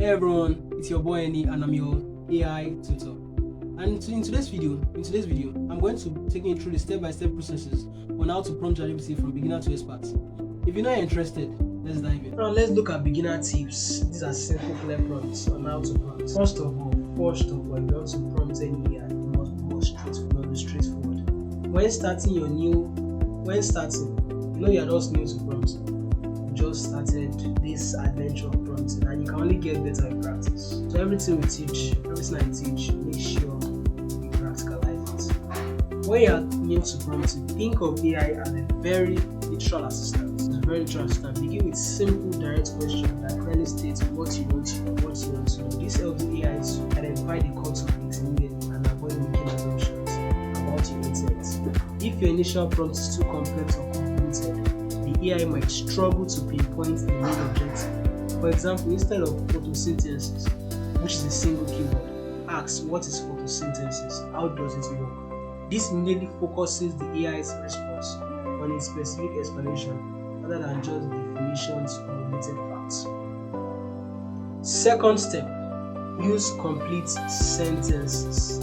Hey everyone, it's your boy Eni and I'm your AI tutor. And in today's video, I'm going to take you through the step-by-step processes on how to prompt ChatGPT from beginner to expert. If you're not interested, let's dive in. Now let's look at beginner tips. These are simple clear prompts on how to prompt. First of all, if you want to prompt any AI, you must be straightforward. When starting, you know you're just new to prompt. Just started this adventure of prompting and you can only get better with practice. So everything I teach, make sure you practicalize it. When you're new to prompting, think of AI as a very literal assistant. It's a very literal assistant. Begin with simple, direct questions that clearly state what you want to do. This helps the AI to identify the core topics needed and avoid making assumptions about your intent. If your initial prompt is too complex or convoluted, the AI might struggle to pinpoint the main objective. For example, instead of photosynthesis, which is a single keyword, ask what is photosynthesis, how does it work? This immediately focuses the AI's response on a specific explanation rather than just definitions or related facts. Second step, use complete sentences.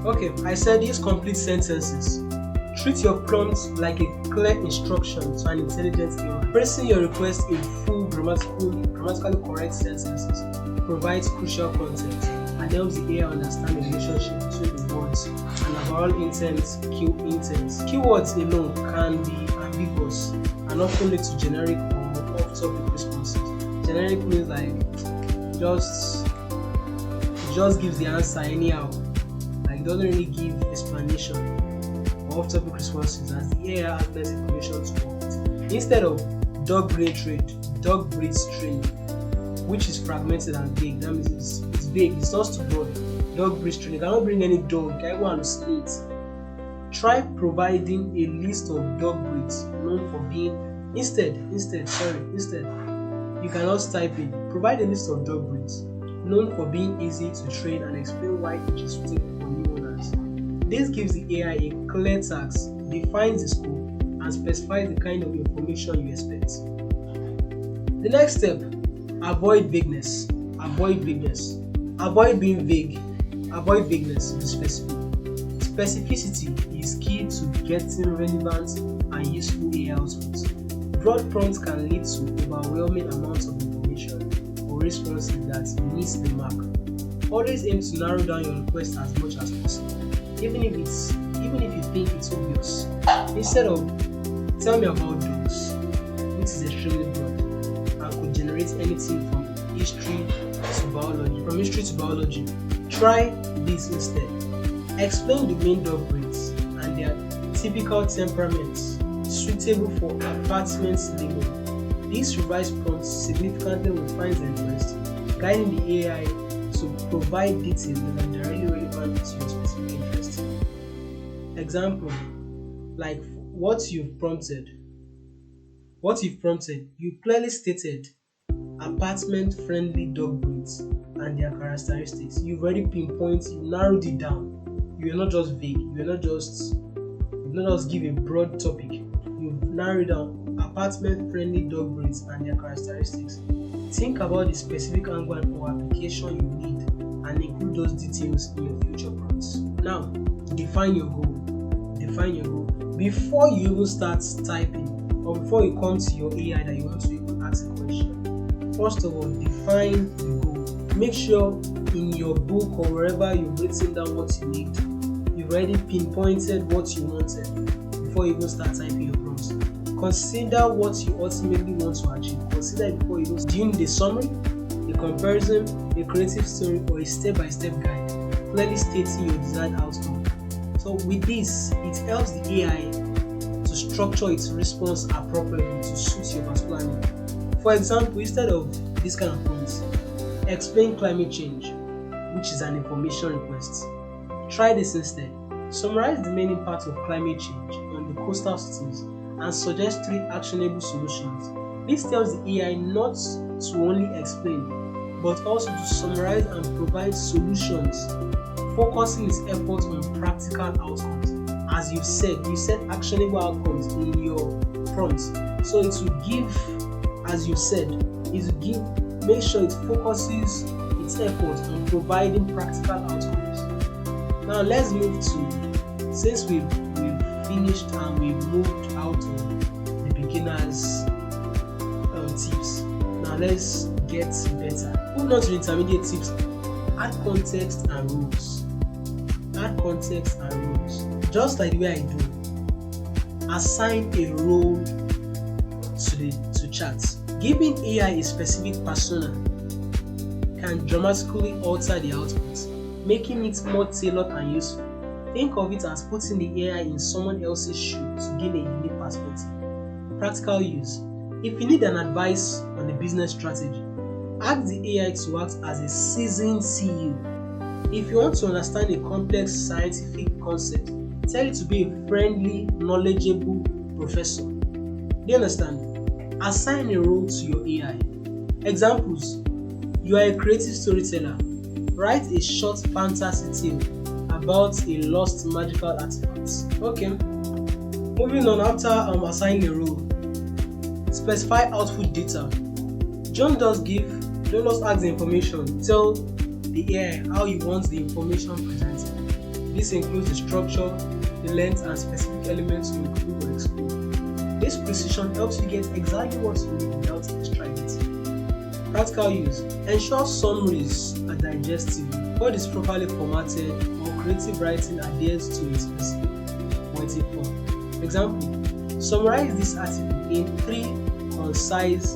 Okay, I said use complete sentences. Treat your prompt like a clear instruction to an intelligent AI. Pressing your request in full grammatically correct sentences provides crucial content and helps the AI understand the relationship between the words and overall intent. Keywords alone can be ambiguous and often lead to generic or off-topic responses. Generic means like just gives the answer anyhow, like it doesn't really give explanation. Off-topic responses as the AI has less information to work with. Instead of dog breeds training, which is fragmented and vague. That means it's vague, it's not too broad. Dog breeds training, you cannot bring any dog, I want to split. Try providing a list of dog breeds known for being instead, you cannot type in. Provide a list of dog breeds known for being easy to train and explain why each is suitable for new owners. This gives the AI a clear task, defines the scope, and specifies the kind of information you expect. The next step, avoid vagueness. Avoid being vague. Avoid vagueness, be specific. Specificity is key to getting relevant and useful AI outputs. Broad prompts can lead to overwhelming amounts of information or responses that miss the mark. Always aim to narrow down your request as much as possible. Even if you think it's obvious. Instead of tell me about dogs, which is extremely broad and could generate anything from history to biology, try this instead. Explain the main dog breeds and their typical temperaments suitable for apartments living. This revised prompt significantly refines the interest, guiding the AI to provide details that are directly relevant to your specific interest. Example, like what you've prompted, you clearly stated apartment-friendly dog breeds and their characteristics. You've already pinpointed, you narrowed it down. You're not just vague, you've not just give a broad topic. You've narrowed down apartment-friendly dog breeds and their characteristics. Think about the specific angle or application you need and include those details in your future prompts. Now, define your goal. Before you even start typing or before you come to your AI that you want to even ask a question, first of all, define the goal. Make sure in your book or wherever you've written down what you need, you've already pinpointed what you wanted before you even start typing your prompts. Consider what you ultimately want to achieve. Consider it before you even do you need a summary, a comparison, a creative story, or a step-by-step guide clearly stating your desired outcome. So with this, it helps the AI to structure its response appropriately to suit your particular need. For example, instead of this kind of prompts, explain climate change, which is an information request. Try this instead. Summarize the main impact of climate change on the coastal cities and suggest 3 actionable solutions. This tells the AI not to only explain, but also to summarize and provide solutions, focusing its efforts on practical outcomes. As you said actionable outcomes in your prompts. So it will give, as you said, it will give make sure it focuses its efforts on providing practical outcomes. Now let's move to, since we've finished and we've moved out of the beginners tips. Now let's get better. Moving on to the intermediate tips. Add context and rules. Add context and rules. Just like the way I do. Assign a role to chat. Giving AI a specific persona can dramatically alter the output, making it more tailored and useful. Think of it as putting the AI in someone else's shoes to gain a unique perspective. Practical use. If you need an advice on a business strategy, ask the AI to act as a seasoned CEO. If you want to understand a complex scientific concept, tell it to be a friendly, knowledgeable professor. Do you understand? Assign a role to your AI. Examples: you are a creative storyteller. Write a short fantasy tale about a lost magical artifact. Okay. Moving on, after assigning a role, specify output data. Don't just ask the information. Tell the AI how you want the information presented. This includes the structure, the length, and specific elements to include or exclude. This precision helps you get exactly what you need without extra detail. Practical use. Ensure summaries are digestible. Code is properly formatted, or creative writing adheres to a specific poetic form. Example: summarize this article in three concise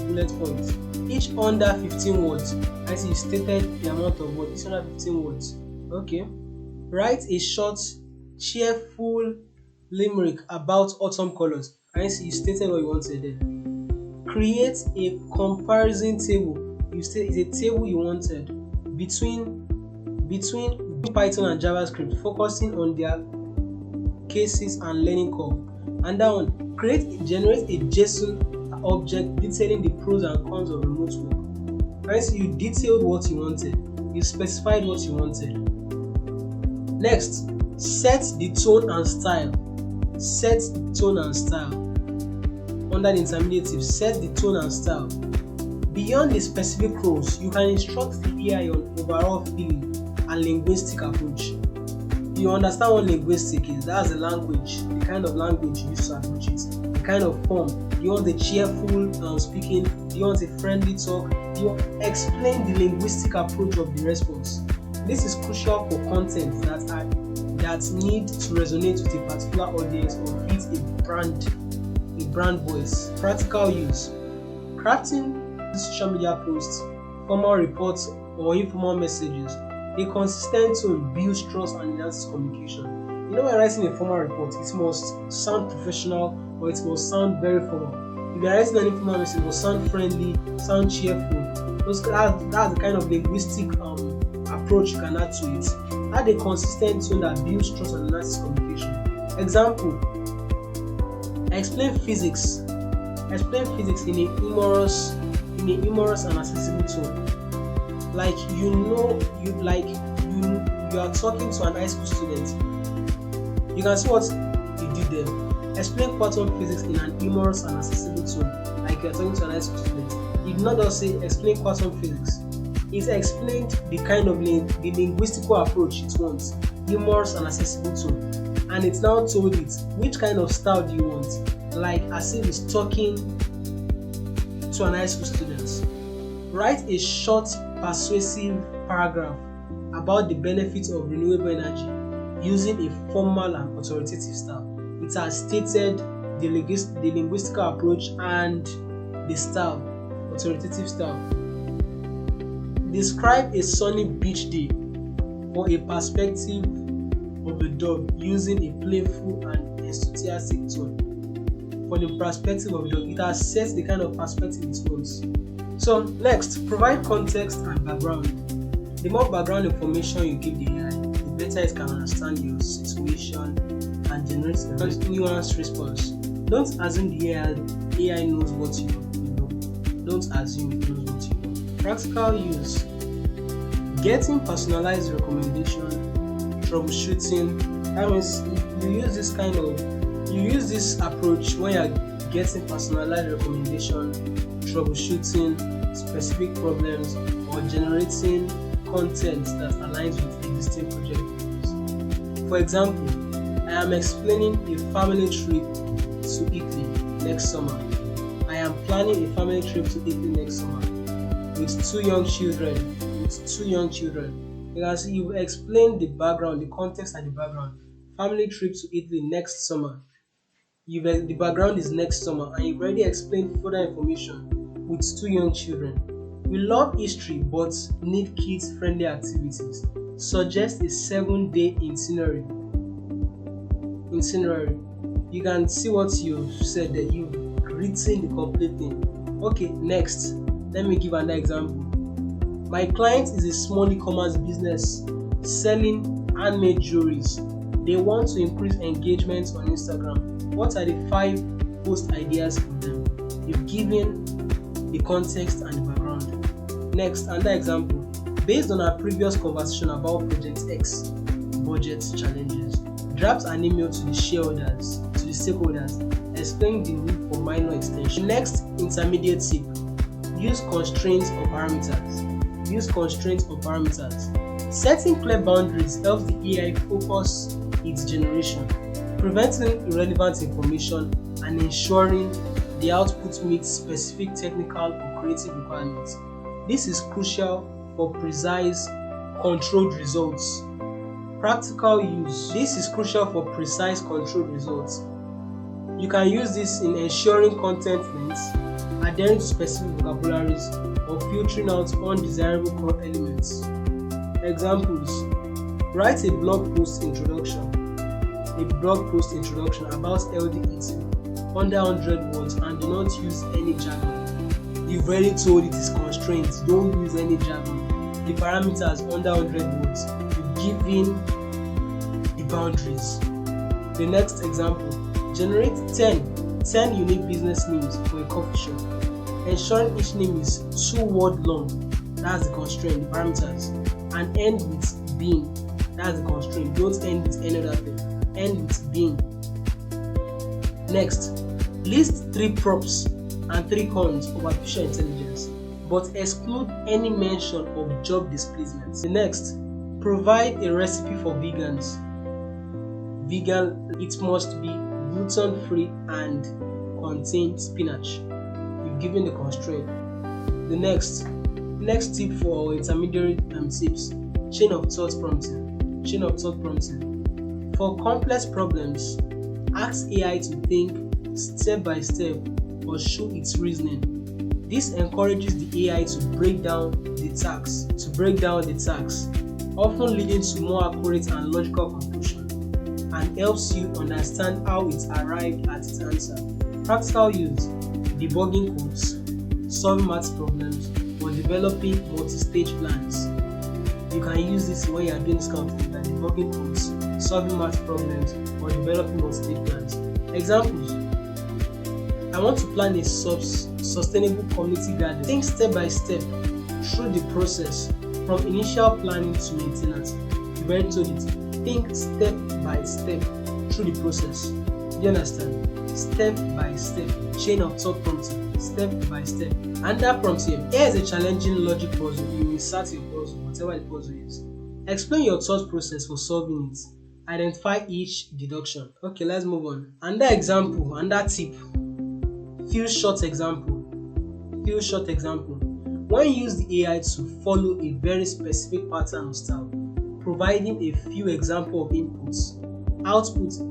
bullet points, each under 15 words. As you stated the amount of words, each under 15 words. Okay. Write a short, cheerful limerick about autumn colors. As you stated what you wanted there. Create a comparison table. You say it's a table you wanted between Python and JavaScript, focusing on their cases and learning curve. And that one, generate a JSON object detailing the pros and cons of remote work. Right, so you detailed what you wanted, you specified what you wanted. Next, set the tone and style. Set the tone and style. Under the intermediate, set the tone and style. Beyond the specific roles, you can instruct the AI on overall feeling and linguistic approach. You understand what linguistic is? That's the language, the kind of language you use to approach it, the kind of form. Do you want the cheerful speaking? Do you want a friendly talk? Do you explain the linguistic approach of the response? This is crucial for content that need to resonate with a particular audience or fit a brand voice. Practical use. Crafting social media posts, formal reports, or informal messages. A consistent tone builds trust and enhances communication. You know, when writing a formal report, it must sound professional or it must sound very formal. If you're writing an informal message, it must sound friendly, sound cheerful. That's the kind of linguistic approach you can add to it. Add a consistent tone that builds trust and enhances communication. Example: explain physics in a humorous and accessible tone. Like you are talking to an high school student. You can see what you did there. Explain quantum physics in an humorous and accessible tone, like you are talking to an high school student. You did not just say explain quantum physics. It explained the kind of the linguistical approach it wants, humorous and accessible tone, and it's now told it which kind of style do you want, like as if it's talking to an high school student. Write a short, persuasive paragraph about the benefits of renewable energy using a formal and authoritative style. It has stated the linguistical approach and the style, authoritative style. Describe a sunny beach day for a perspective of a dog using a playful and enthusiastic tone. For the perspective of a dog, it has set the kind of perspective it wants. So next, provide context and background. The more background information you give the AI, the better it can understand your situation and generate a nuanced response. Don't assume the AI knows what you know. Don't assume it knows what you know. Practical use. Getting personalized recommendation, troubleshooting. That means you use this approach when you're getting personalized recommendation, troubleshooting specific problems, or generating content that aligns with existing project goals. For example, I am explaining a family trip to Italy next summer. I am planning a family trip to Italy next summer with two young children. You can see you've explained the background, the context and the background. Family trip to Italy next summer. The background is next summer, and you've already explained further information with two young children. We love history but need kids-friendly activities. Suggest a 7-day itinerary. You can see what you've said, that you've written the complete thing. Okay, next, let me give another example. My client is a small e-commerce business selling handmade jewelries. They want to increase engagement on Instagram. What are the 5 post ideas for them? You've given the context and the background. Next, another example. Based on our previous conversation about Project X budget challenges, draft an email to the stakeholders, explaining the need for minor extension. Next, intermediate tip. Use constraints or parameters. Setting clear boundaries helps the AI focus its generation, preventing irrelevant information and ensuring the output meets specific technical or creative requirements. This is crucial for precise, controlled results. Practical use. This is crucial for precise, controlled results. You can use this in ensuring content links, adhering to specific vocabularies, or filtering out undesirable core elements. Examples: write a blog post introduction about healthy eating under 100 words and do not use any jargon. You've already told it is constrained, don't use any jargon. The parameters under 100 words, you've given the boundaries. The next example: generate 10 unique business names for a coffee shop, ensuring each name is 2-word long. That's the constraint, the parameters, and end with being. That's the constraint. Don't end with any other thing. End with being. Next, list 3 props and 3 cons of artificial intelligence, but exclude any mention of job displacement. The next, provide a recipe for vegans. Vegan, it must be gluten-free and contain spinach. You've given the constraint. The next tip for our intermediary tips: chain of thought prompting. For complex problems, ask AI to think step by step or show its reasoning. This encourages the AI to break down the tasks, often leading to more accurate and logical conclusions, and helps you understand how it arrived at its answer. Practical use: debugging codes, solving math problems, or developing multi-stage plans. You can use this when you are doing this kind of thing, like debugging codes, solving math problems, or developing multi-stage plans. Examples: I want to plan a sustainable community garden. Think step by step through the process, from initial planning to maintenance. You've already told it. Think step by step through the process. Do you understand? Step by step. Chain of thought prompting. Step by step. And that prompt here is a challenging logic puzzle. You insert your puzzle, whatever the puzzle is. Explain your thought process for solving it. Identify each deduction. Okay, let's move on. And that example, and that tip. Few short example. When you use the AI to follow a very specific pattern or style, providing a few examples of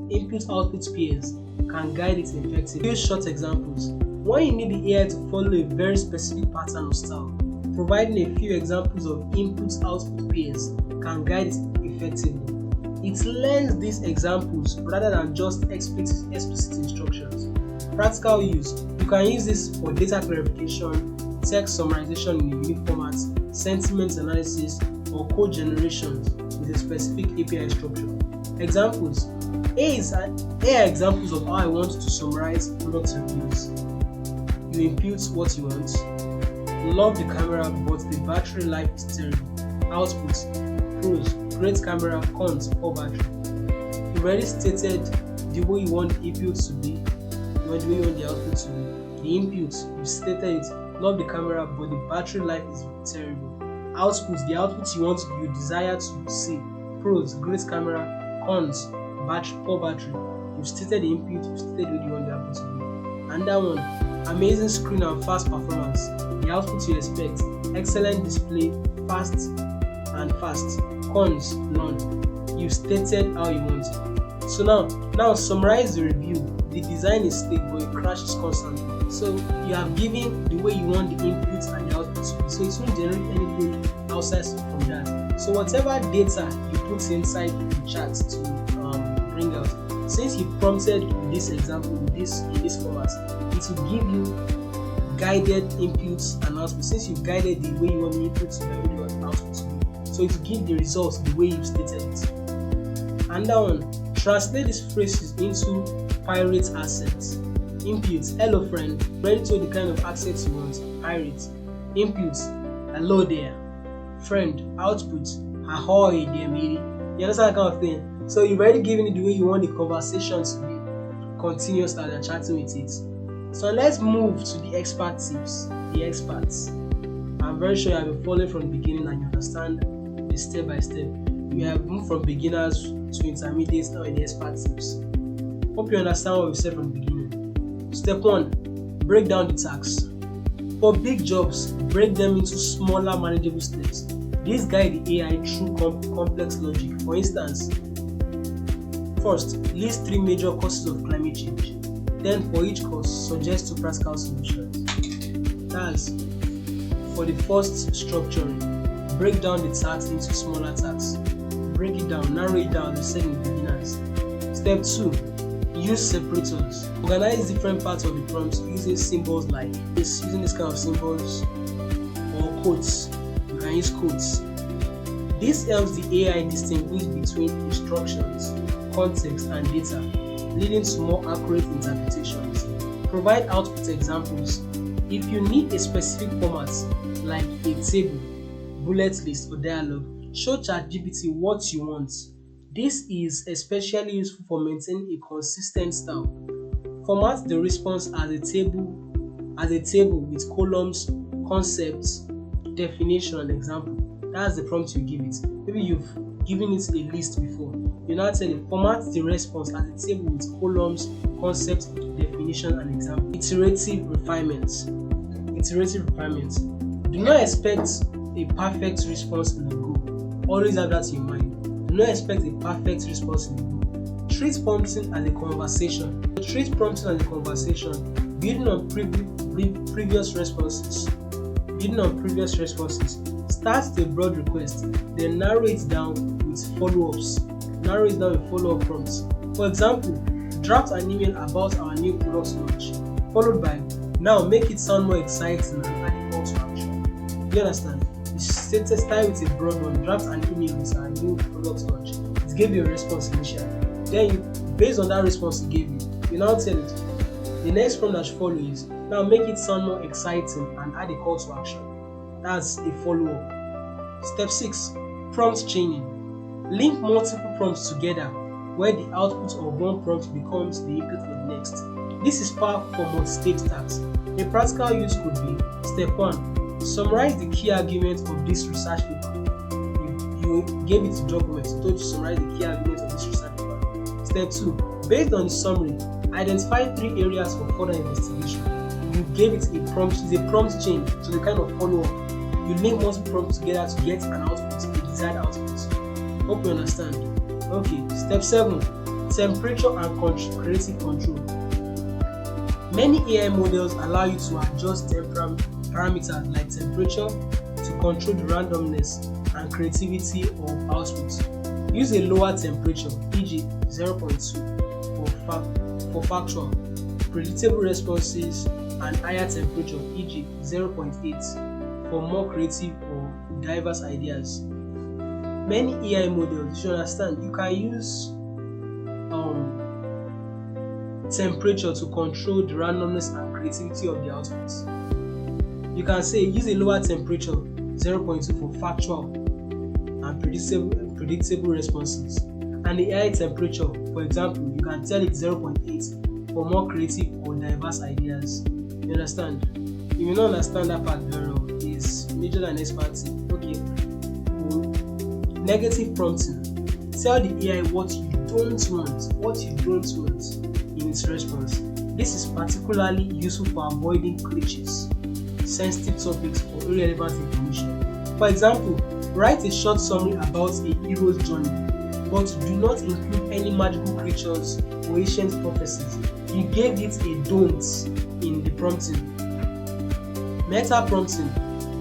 input-output pairs can guide it effectively. Few short examples. When you need the AI to follow a very specific pattern or style, providing a few examples of input-output pairs can guide it effectively. It learns these examples rather than just explicit instructions. Practical use: you can use this for data clarification, text summarization in a unique format, sentiment analysis, or code generations with a specific API structure. Examples: AI examples of how I want to summarize product reviews. You input what you want. Love the camera, but the battery life is terrible. Output: pros, great camera, cons, poor battery. You already stated the way you want the input to be. You or the way you want the output to be. The input, you stated it, love the camera, but the battery life is terrible. Output, the output you desire to see. Pros, great camera. Cons, poor battery. You've stated the input, you've stated what you want the output to be. And that one, amazing screen and fast performance. The output you expect, excellent display, fast. Cons, none. You've stated how you want it. So now summarize the review. The design is slick, but it crashes constantly. So you have given the way you want the inputs and the outputs to be. So it won't generate anything outside from that. So whatever data you put inside the chat to bring out, since you prompted this example in this format, it will give you guided inputs and outputs. Since you've guided the way you want the inputs and the way you want the outputs to be, so it will give the results the way you stated it. And that one, translate these phrases into pirate accents. Input, hello friend, ready to the kind of accent you want. Pirate. Input, hello there. Friend. Output, ahoy there, matey. You understand that kind of thing? So you've already given it the way you want the conversation to be continuous as you're chatting with it. So let's move to the expert tips. The experts. I'm very sure you have been following from the beginning and you understand the step by step. We have moved from beginners to intermediates now in the expert tips. Hope you understand what we said from the beginning. Step 1. Break down the tasks. For big jobs, break them into smaller manageable steps. This guide the AI through complex logic. For instance, first, list 3 major causes of climate change. Then for each cause, suggest 2 practical solutions. That's for the first structuring. Break down the tasks into smaller tasks. Break it down, narrow it down, as we said in beginners. Step 2. Use separators. Organize different parts of the prompt using symbols like this, using this kind of symbols or quotes. You can use quotes. This helps the AI distinguish between instructions, context, and data, leading to more accurate interpretations. Provide output examples. If you need a specific format, like a table, bullet list, or dialogue, show ChatGPT what you want. This is especially useful for maintaining a consistent style. Format the response as a table with columns, concepts, definition, and example. That's the prompt you give it. Maybe you've given it a list before. You now tell it, format the response as a table with columns, concepts, definition, and example. Iterative refinements. Do not expect a perfect response in a go. Always have that in mind. Do not expect a perfect response in a go. Treat prompting as a conversation. Building on previous responses. Start with a broad request, then narrow it down with follow-ups. Follow-up prompts. For example, draft an email about our new product launch, followed by, now make it sound more exciting and add a call to action. You understand? You start with a broad one, draft an email with our new product launch. It gave you a response initially. Then, based on that response it gave you, you now tell it, the next prompt that should follow is, now make it sound more exciting and add a call to action. That's a follow-up. Step 6. Prompt chaining. Link multiple prompts together where the output of one prompt becomes the input for the next. This is powerful for multi-stage tasks. A practical use could be, step 1. Summarize the key arguments of this research paper. You gave it a document, you told you to summarize the key arguments of this research paper. Step 2. Based on the summary, identify 3 areas for further investigation. You gave it a prompt, it's a prompt chain, so the kind of follow-up. You link multiple prompts together to get an output, a desired output. Hope you understand. Okay, step 7. Temperature and creative control. Many AI models allow you to adjust parameters like temperature to control the randomness and creativity of output. Use a lower temperature, e.g. 0.2 for factual, predictable responses, and higher temperature, e.g. 0.8 for more creative or diverse ideas. Many AI models, you should understand, you can use temperature to control the randomness and creativity of the outputs. You can say use a lower temperature, 0.2 for factual and predictable responses, and the AI temperature, for example, you can tell it 0.8 for more creative or diverse ideas. You understand? If you don't understand that part very well, is major than expansive. Okay. Cool. Negative prompting. Tell the AI what you don't want in its response. This is particularly useful for avoiding glitches, sensitive topics, or irrelevant information. For example, write a short summary about a hero's journey, but do not include any magical creatures or ancient prophecies. You gave it a don't in the prompting. Meta prompting.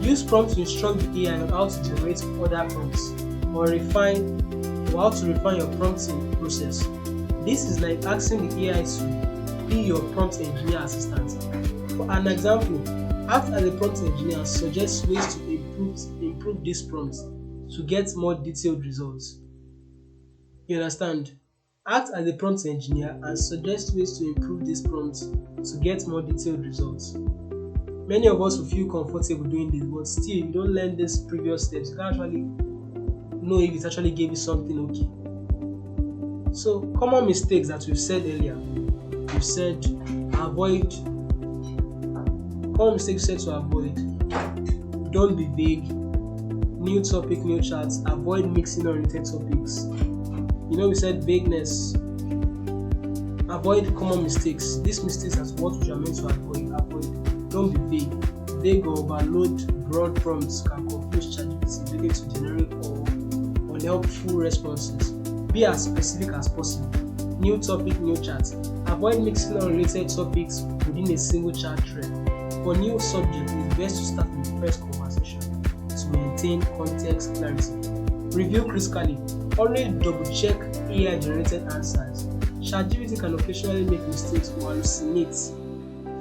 Use prompts to instruct the AI on how to generate other prompts or how to refine your prompting process. This is like asking the AI to be your prompt engineer assistant. For an example, act as a prompt engineer and suggest ways to improve this prompt to get more detailed results. You understand? Act as a prompt engineer and suggest ways to improve this prompt to get more detailed results. Many of us will feel comfortable doing this, but still, you don't learn these previous steps. You can't actually know if it actually gave you something okay. So, common mistakes that we've said earlier. We've said avoid. Common mistakes said to avoid. Don't be vague. New topic, new charts. Avoid mixing unrelated topics. We said vagueness. Avoid common mistakes. These mistakes are what we are meant to avoid. Don't be vague. Vague or overload broad prompts can confuse ChatGPT, leading to generic or unhelpful responses. Be as specific as possible. New topic, new chat. Avoid mixing unrelated topics within a single chat thread. For new subject, it is best to start with the first conversation to maintain context clarity. Review critically. Always double check AI generated answers. ChatGPT can occasionally make mistakes or hallucinate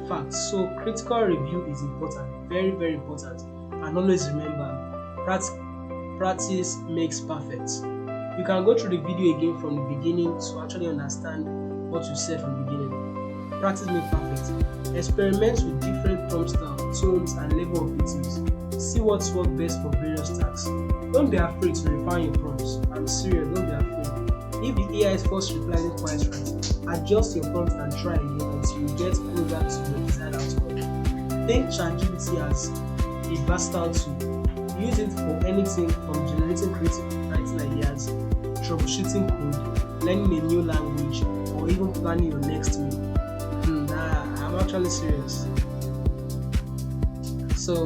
facts, so critical review is important, very, very important. And always remember, practice makes perfect. You can go through the video again from the beginning to actually understand what you said from the beginning. Practice makes perfect. Experiment with different prompt styles, tones, and level of details. See what's worked best for various tasks. Don't be afraid to refine your prompts. I'm serious, don't be afraid. If the AI's first reply isn't quite right, adjust your prompt and try again until you get closer to your desired outcome. Think ChatGPT as a versatile tool. Use it for anything from generating creative writing ideas, troubleshooting code, learning a new language, or even planning your next meal. I'm actually serious. So,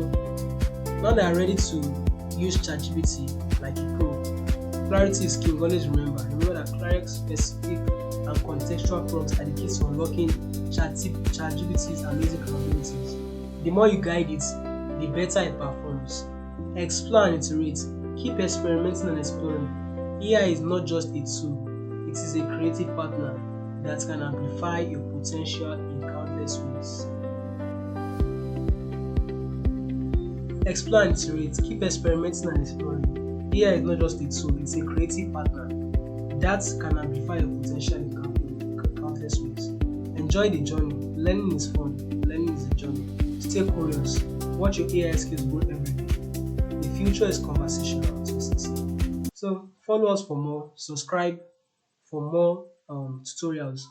now that I'm ready to use ChatGPT like a pro, clarity is king. Always remember that clarity, specific, and contextual prompts are the keys to unlocking ChatGPT's amazing capabilities. The more you guide it, the better it performs. Explore and iterate. Keep experimenting and exploring. AI is not just a tool, it is a creative partner that can amplify your potential in countless ways. Explore and iterate. Keep experimenting and exploring. AI is not just a tool, it's a creative partner that can amplify your potential in countless ways. Enjoy the journey. Learning is fun. Learning is a journey. Stay curious. Watch your AI skills grow every day. The future is conversational. So follow us for more. Subscribe for more tutorials.